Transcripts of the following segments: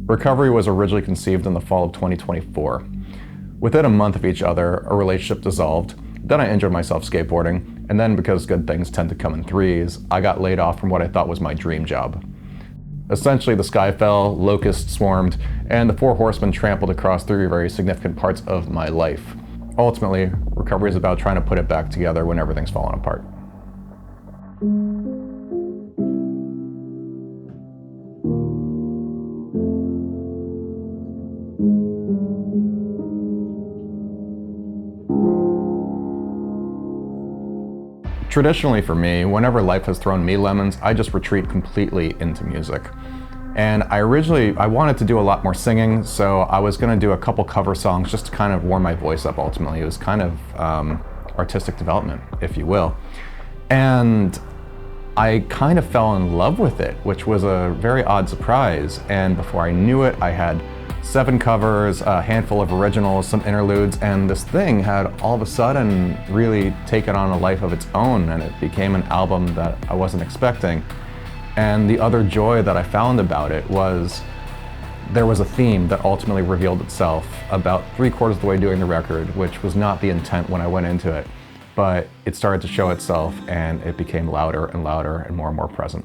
Recovery was originally conceived in the fall of 2024. Within a month of each other, a relationship dissolved, then I injured myself skateboarding, and then because good things tend to come in threes, I got laid off from what I thought was my dream job. Essentially, the sky fell, locusts swarmed, and the four horsemen trampled across three very significant parts of my life. Ultimately, recovery is about trying to put it back together when everything's fallen apart. Traditionally for me, whenever life has thrown me lemons, I just retreat completely into music. And I wanted to do a lot more singing, so I was gonna do a couple cover songs just to kind of warm my voice up ultimately. It was kind of artistic development, if you will. And I kind of fell in love with it, which was a very odd surprise. And before I knew it, I had 7 covers, a handful of originals, some interludes, and this thing had all of a sudden really taken on a life of its own, and it became an album that I wasn't expecting. And the other joy that I found about it was there was a theme that ultimately revealed itself about 3/4 of the way doing the record, which was not the intent when I went into it, but it started to show itself and it became louder and louder and more present.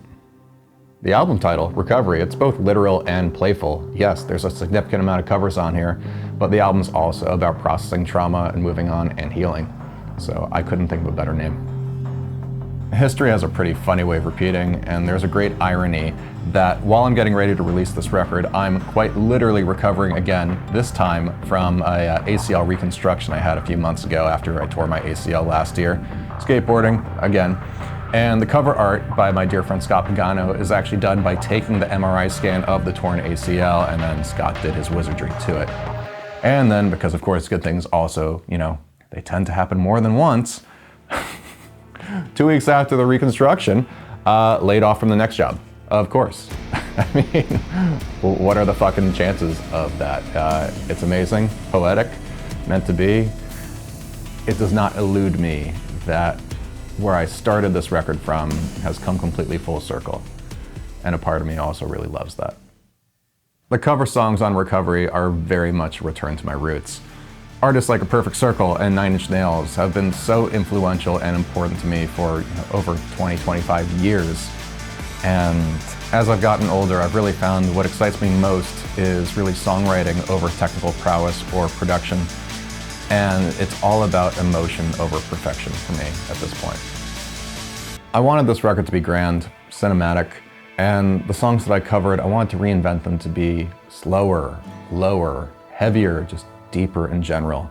The album title, Recovery, it's both literal and playful. Yes, there's a significant amount of covers on here, but the album's also about processing trauma and moving on and healing. So I couldn't think of a better name. History has a pretty funny way of repeating, and there's a great irony that while I'm getting ready to release this record, I'm quite literally recovering again, this time from a ACL reconstruction I had a few months ago after I tore my ACL last year. Skateboarding, again. And the cover art by my dear friend Scott Pagano is actually done by taking the MRI scan of the torn ACL, and then Scott did his wizardry to it. And then, because of course good things also, they tend to happen more than once, 2 weeks after the reconstruction, laid off from the next job, of course. I mean, what are the fucking chances of that? It's amazing, poetic, meant to be. It does not elude me that where I started this record from has come completely full circle. And a part of me also really loves that. The cover songs on Recovery are very much a return to my roots. Artists like A Perfect Circle and 9 Inch Nails have been so influential and important to me for over 20-25 years. And as I've gotten older, I've really found what excites me most is really songwriting over technical prowess or production. And it's all about emotion over perfection for me at this point. I wanted this record to be grand, cinematic, and the songs that I covered, I wanted to reinvent them to be slower, lower, heavier, just deeper in general.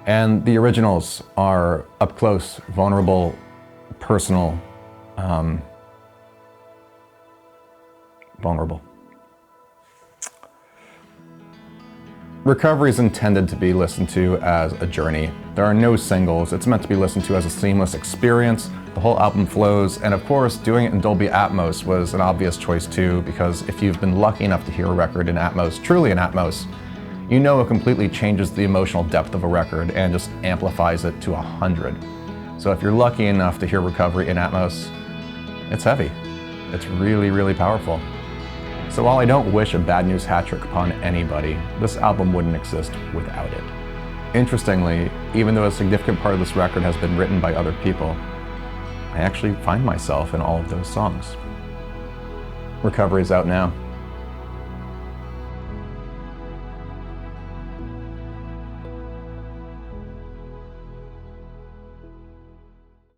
And the originals are up close, vulnerable, personal, vulnerable. Recovery is intended to be listened to as a journey. There are no singles. It's meant to be listened to as a seamless experience. The whole album flows, and of course, doing it in Dolby Atmos was an obvious choice too, because if you've been lucky enough to hear a record in Atmos, truly in Atmos, you know it completely changes the emotional depth of a record and just amplifies it to 100. So if you're lucky enough to hear Recovery in Atmos, it's heavy. It's really, really powerful. So while I don't wish a bad news hat trick upon anybody, this album wouldn't exist without it. Interestingly, even though a significant part of this record has been written by other people, I actually find myself in all of those songs. Recovery is out now.